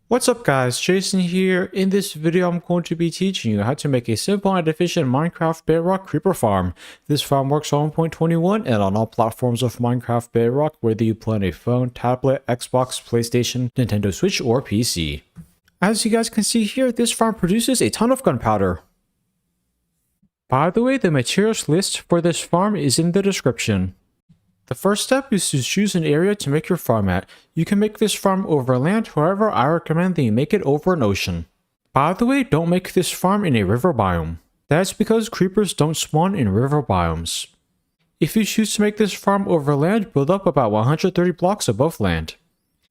What's up guys, Jason here. In this video I'm going to be teaching you how to make a simple and efficient Minecraft Bedrock creeper farm. This farm works on 1.21 and on all platforms of Minecraft Bedrock, whether you play on a phone, tablet, Xbox, PlayStation, Nintendo Switch, or PC. As you guys can see here, this farm produces a ton of gunpowder. By the way, the materials list for this farm is in the description. The first step is to choose an area to make your farm at. You can make this farm over land, however I recommend that you make it over an ocean. By the way, don't make this farm in a river biome. That's because creepers don't spawn in river biomes. If you choose to make this farm over land, build up about 130 blocks above land.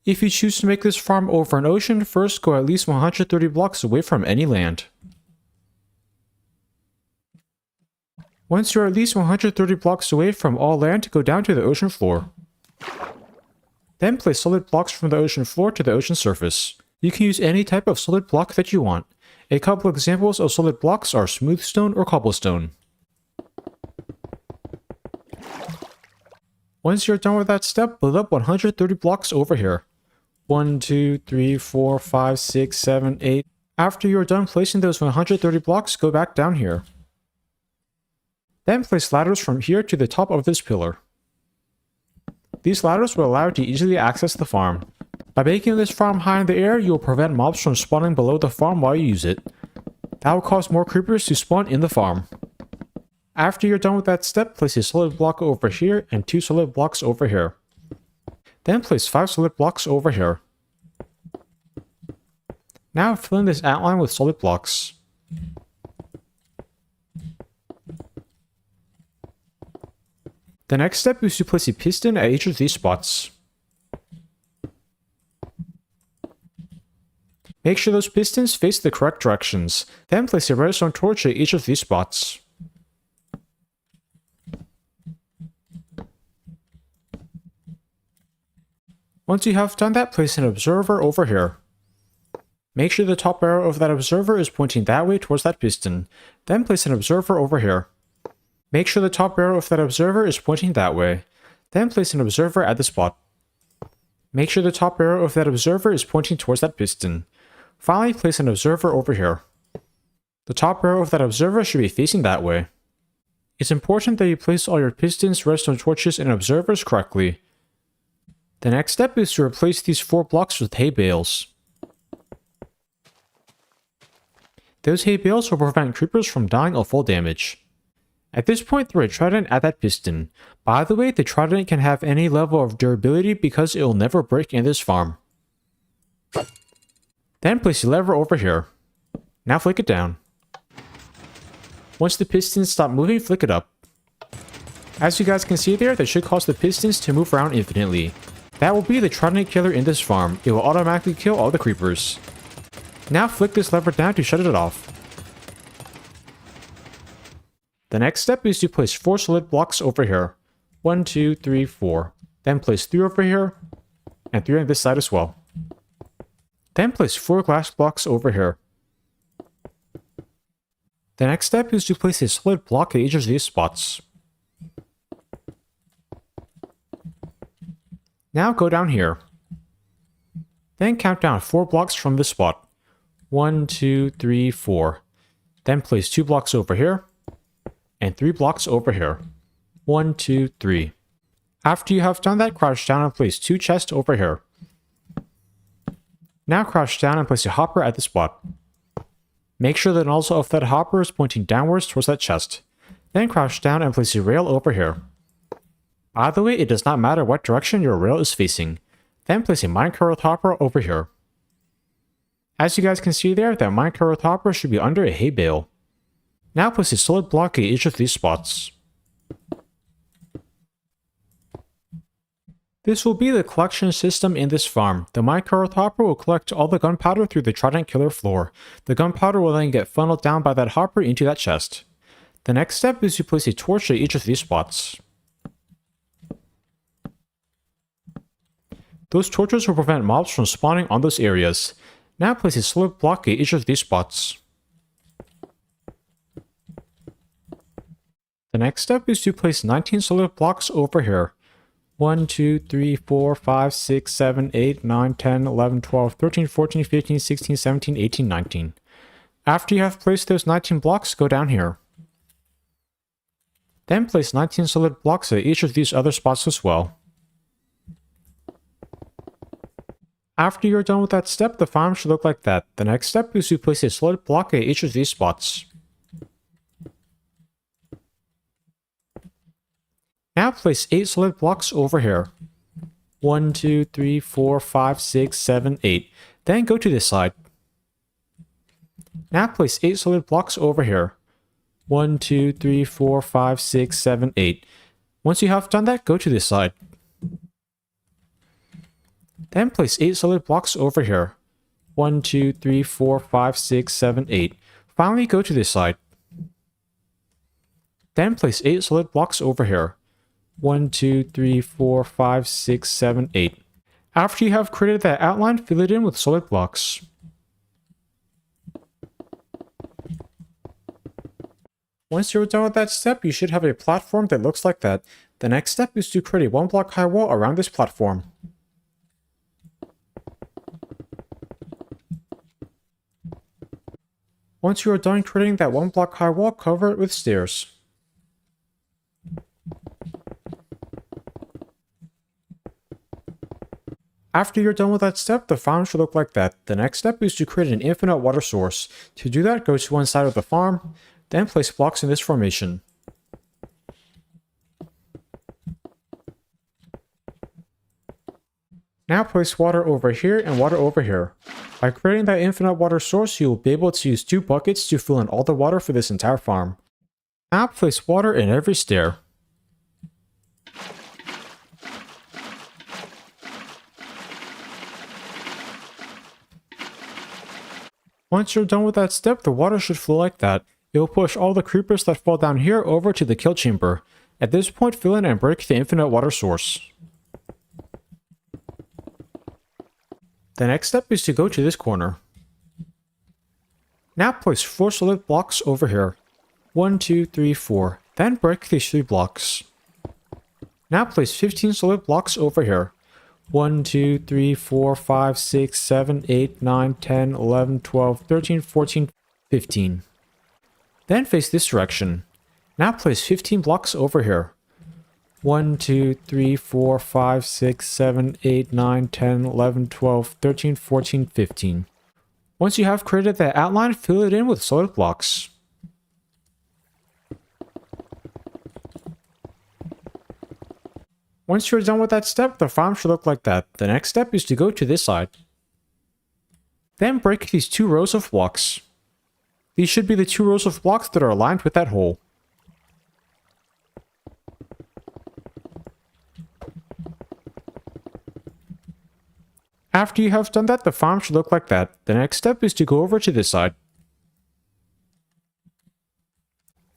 If you choose to make this farm over an ocean, first go at least 130 blocks away from any land. Once you're at least 130 blocks away from all land, go down to the ocean floor. Then place solid blocks from the ocean floor to the ocean surface. You can use any type of solid block that you want. A couple examples of solid blocks are smooth stone or cobblestone. Once you're done with that step, build up 130 blocks over here. 1, 2, 3, 4, 5, 6, 7, 8. After you're done placing those 130 blocks, go back down here. Then place ladders from here to the top of this pillar. These ladders will allow you to easily access the farm. By making this farm high in the air, you will prevent mobs from spawning below the farm while you use it. That will cause more creepers to spawn in the farm. After you're done with that step, place a solid block over here and 2 solid blocks over here. Then place 5 solid blocks over here. Now fill in this outline with solid blocks. The next step is to place a piston at each of these spots. Make sure those pistons face the correct directions. Then place a redstone torch at each of these spots. Once you have done that, place an observer over here. Make sure the top arrow of that observer is pointing that way towards that piston. Then place an observer over here. Make sure the top arrow of that observer is pointing that way. Then place an observer at the spot. Make sure the top arrow of that observer is pointing towards that piston. Finally, place an observer over here. The top arrow of that observer should be facing that way. It's important that you place all your pistons, redstone torches, and observers correctly. The next step is to replace these 4 blocks with hay bales. Those hay bales will prevent creepers from dying of full damage. At this point, throw a trident at that piston. By the way, the trident can have any level of durability because it will never break in this farm. Then place a lever over here. Now flick it down. Once the pistons stop moving, flick it up. As you guys can see there, that should cause the pistons to move around infinitely. That will be the trident killer in this farm. It will automatically kill all the creepers. Now flick this lever down to shut it off. The next step is to place 4 solid blocks over here. 1, 2, 3, 4. Then place 3 over here, and 3 on this side as well. Then place 4 glass blocks over here. The next step is to place a solid block at each of these spots. Now go down here. Then count down 4 blocks from this spot. 1, 2, 3, 4. Then place 2 blocks over here. And 3 blocks over here. 1, 2, 3. After you have done that, crouch down and place 2 chests over here. Now crouch down and place a hopper at the spot. Make sure the nozzle of that hopper is pointing downwards towards that chest. Then crouch down and place a rail over here. By the way, it does not matter what direction your rail is facing. Then place a minecart with hopper over here. As you guys can see there, that minecart with hopper should be under a hay bale. Now place a solid block at each of these spots. This will be the collection system in this farm. The minecart hopper will collect all the gunpowder through the trident killer floor. The gunpowder will then get funneled down by that hopper into that chest. The next step is to place a torch at each of these spots. Those torches will prevent mobs from spawning on those areas. Now place a solid block at each of these spots. The next step is to place 19 solid blocks over here. 1, 2, 3, 4, 5, 6, 7, 8, 9, 10, 11, 12, 13, 14, 15, 16, 17, 18, 19. After you have placed those 19 blocks, go down here. Then place 19 solid blocks at each of these other spots as well. After you're done with that step, the farm should look like that. The next step is to place a solid block at each of these spots. Now place 8 solid blocks over here. 1, 2, 3, 4, 5, 6, 7, 8. Then go to this side. Now place 8 solid blocks over here. 1, 2, 3, 4, 5, 6, 7, 8. Once you have done that, go to this side. Then place 8 solid blocks over here. 1, 2, 3, 4, 5, 6, 7, 8. Finally, go to this side. Then place 8 solid blocks over here. 1, 2, 3, 4, 5, 6, 7, 8. After you have created that outline, fill it in with solid blocks. Once you're done with that step, you should have a platform that looks like that. The next step is to create a 1 block high wall around this platform. Once you are done creating that 1 block high wall, cover it with stairs. After you're done with that step, the farm should look like that. The next step is to create an infinite water source. To do that, go to one side of the farm, then place blocks in this formation. Now place water over here and water over here. By creating that infinite water source, you will be able to use 2 buckets to fill in all the water for this entire farm. Now place water in every stair. Once you're done with that step, the water should flow like that. It will push all the creepers that fall down here over to the kill chamber. At this point, fill in and break the infinite water source. The next step is to go to this corner. Now place 4 solid blocks over here. 1, 2, 3, 4. Then break these 3 blocks. Now place 15 solid blocks over here. 1, 2, 3, 4, 5, 6, 7, 8, 9, 10, 11, 12, 13, 14, 15. Then face this direction. Now place 15 blocks over here. 1, 2, 3, 4, 5, 6, 7, 8, 9, 10, 11, 12, 13, 14, 15. Once you have created that outline, fill it in with solid blocks. Once you're done with that step, the farm should look like that. The next step is to go to this side. Then break these 2 rows of blocks. These should be the 2 rows of blocks that are aligned with that hole. After you have done that, the farm should look like that. The next step is to go over to this side.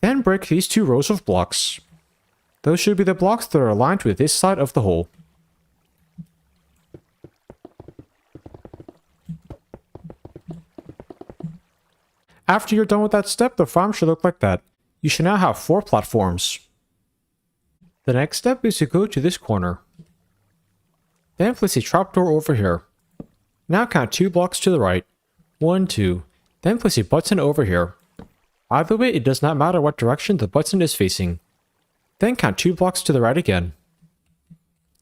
Then break these 2 rows of blocks. Those should be the blocks that are aligned with this side of the hole. After you're done with that step, the farm should look like that. You should now have 4 platforms. The next step is to go to this corner. Then place a trapdoor over here. Now count 2 blocks to the right. 1, 2. Then place a button over here. By the way, it does not matter what direction the button is facing. Then count 2 blocks to the right again.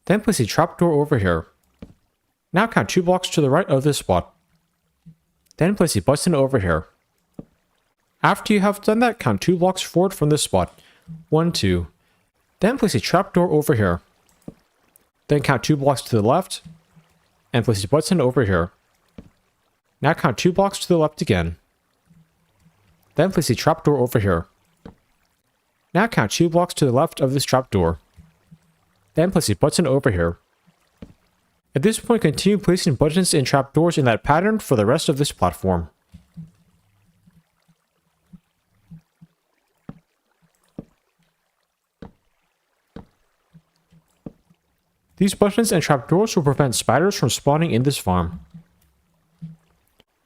Then place a trapdoor over here. Now count 2 blocks to the right of this spot. Then place a button over here. After you have done that, count 2 blocks forward from this spot. 1, 2. Then place a trapdoor over here. Then count 2 blocks to the left. And place a button over here. Now count 2 blocks to the left again. Then place a trapdoor over here. Now count 2 blocks to the left of this trapdoor. Then place a button over here. At this point, continue placing buttons and trapdoors in that pattern for the rest of this platform. These buttons and trapdoors will prevent spiders from spawning in this farm.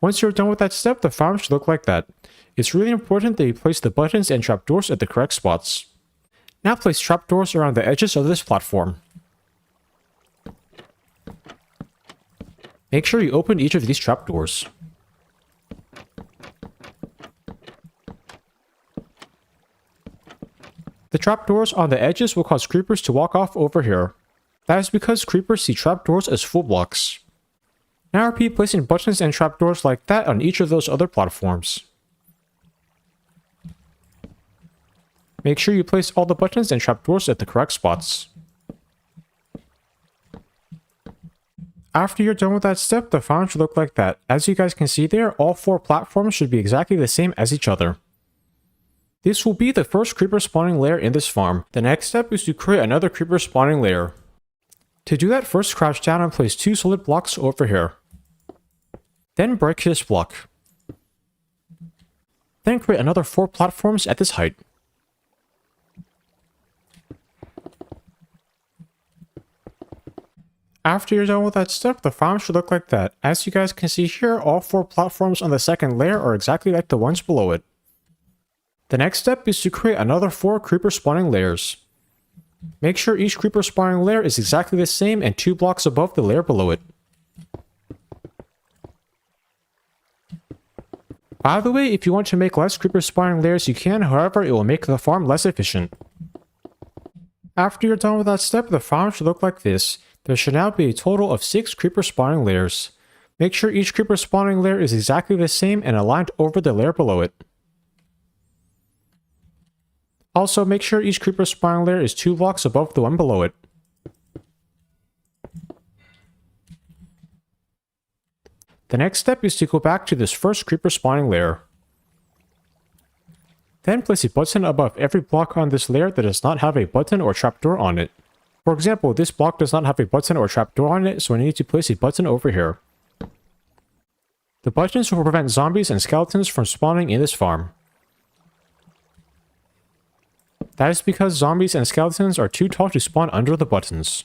Once you're done with that step, the farm should look like that. It's really important that you place the buttons and trapdoors at the correct spots. Now place trapdoors around the edges of this platform. Make sure you open each of these trapdoors. The trapdoors on the edges will cause creepers to walk off over here. That is because creepers see trapdoors as full blocks. Now repeat placing buttons and trapdoors like that on each of those other platforms. Make sure you place all the buttons and trapdoors at the correct spots. After you're done with that step, the farm should look like that. As you guys can see there, all 4 platforms should be exactly the same as each other. This will be the first creeper spawning layer in this farm. The next step is to create another creeper spawning layer. To do that, first crouch down and place 2 solid blocks over here. Then break this block. Then create another 4 platforms at this height. After you're done with that step, the farm should look like that. As you guys can see here, all 4 platforms on the second layer are exactly like the ones below it. The next step is to create another 4 creeper spawning layers. Make sure each creeper spawning layer is exactly the same and 2 blocks above the layer below it. By the way, if you want to make less creeper spawning layers, you can, however, it will make the farm less efficient. After you're done with that step, the farm should look like this. There should now be a total of 6 creeper spawning layers. Make sure each creeper spawning layer is exactly the same and aligned over the layer below it. Also, make sure each creeper spawning layer is 2 blocks above the one below it. The next step is to go back to this first creeper spawning layer. Then place a button above every block on this layer that does not have a button or trapdoor on it. For example, this block does not have a button or trapdoor on it, so I need to place a button over here. The buttons will prevent zombies and skeletons from spawning in this farm. That is because zombies and skeletons are too tall to spawn under the buttons.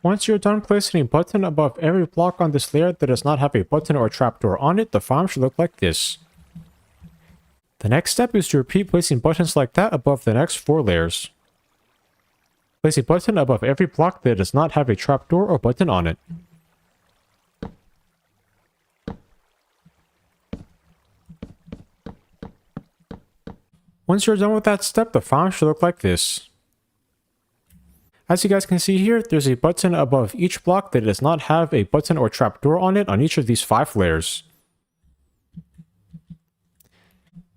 Once you're done placing a button above every block on this layer that does not have a button or trapdoor on it, the farm should look like this. The next step is to repeat placing buttons like that above the next 4 layers. Place a button above every block that does not have a trapdoor or button on it. Once you're done with that step, the farm should look like this. As you guys can see here, there's a button above each block that does not have a button or trapdoor on it on each of these 5 layers.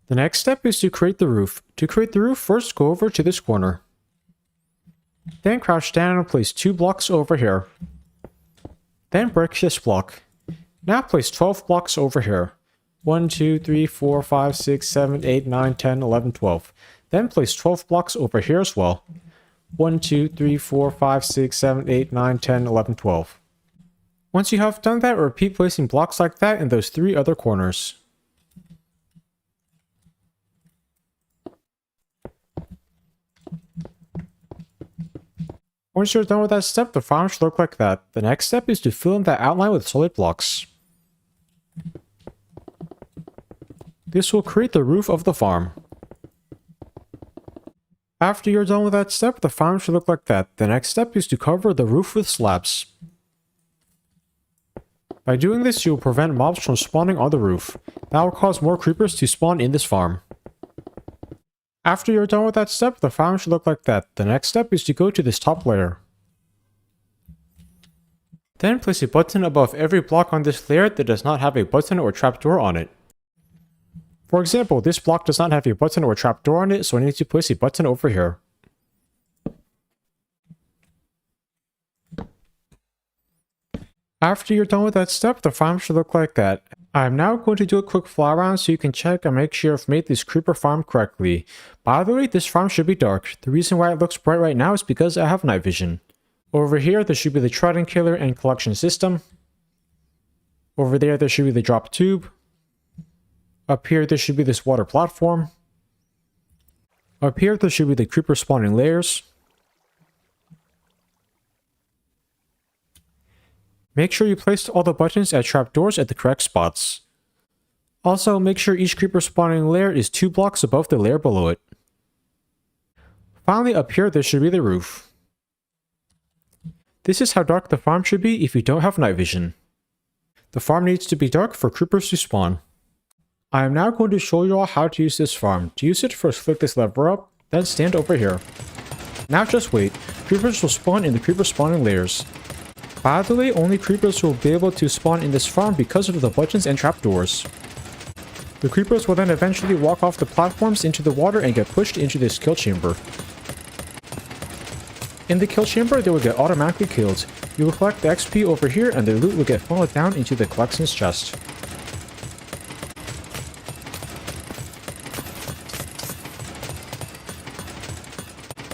The next step is to create the roof. To create the roof, first go over to this corner. Then crouch down and place 2 blocks over here. Then break this block. Now place 12 blocks over here. 1, 2, 3, 4, 5, 6, 7, 8, 9, 10, 11, 12. Then place 12 blocks over here as well. 1, 2, 3, 4, 5, 6, 7, 8, 9, 10, 11, 12. Once you have done that, repeat placing blocks like that in those 3 other corners. Once you're done with that step, the farm should look like that. The next step is to fill in that outline with solid blocks. This will create the roof of the farm. After you're done with that step, the farm should look like that. The next step is to cover the roof with slabs. By doing this, you will prevent mobs from spawning on the roof. That will cause more creepers to spawn in this farm. After you're done with that step, the farm should look like that. The next step is to go to this top layer. Then place a button above every block on this layer that does not have a button or trapdoor on it. For example, this block does not have a button or trapdoor on it, so I need to place a button over here. After you're done with that step, the farm should look like that. I'm now going to do a quick fly around so you can check and make sure I've made this creeper farm correctly. By the way, this farm should be dark. The reason why it looks bright right now is because I have night vision. Over here, there should be the trident killer and collection system. Over there should be the drop tube. Up here, there should be this water platform. Up here, there should be the creeper spawning layers. Make sure you place all the buttons at trapdoors at the correct spots. Also, make sure each creeper spawning layer is 2 blocks above the layer below it. Finally, up here, there should be the roof. This is how dark the farm should be if you don't have night vision. The farm needs to be dark for creepers to spawn. I am now going to show you all how to use this farm. To use it, first click this lever up, then stand over here. Now just wait. Creepers will spawn in the creeper spawning layers. By the way, only creepers will be able to spawn in this farm because of the buttons and trapdoors. The creepers will then eventually walk off the platforms into the water and get pushed into this kill chamber. In the kill chamber, they will get automatically killed. You will collect the XP over here and the loot will get funneled down into the collections chest.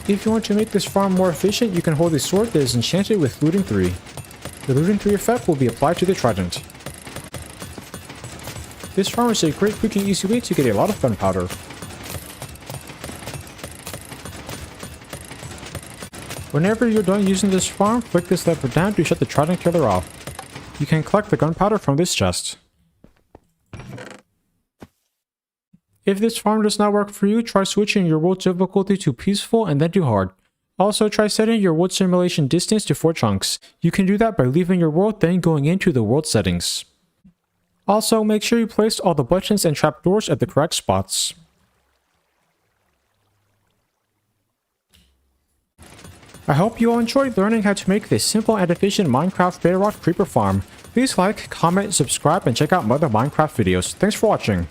If you want to make this farm more efficient, you can hold a sword that is enchanted with looting 3. The looting 3 effect will be applied to the trident. This farm is a great quick and easy way to get a lot of gunpowder. Whenever you're done using this farm, click this lever down to shut the trident killer off. You can collect the gunpowder from this chest. If this farm does not work for you, try switching your world difficulty to peaceful and then to hard. Also, try setting your world simulation distance to 4 chunks. You can do that by leaving your world, then going into the world settings. Also, make sure you place all the buttons and trapdoors at the correct spots. I hope you all enjoyed learning how to make this simple and efficient Minecraft Bedrock creeper farm. Please like, comment, subscribe, and check out my other Minecraft videos. Thanks for watching.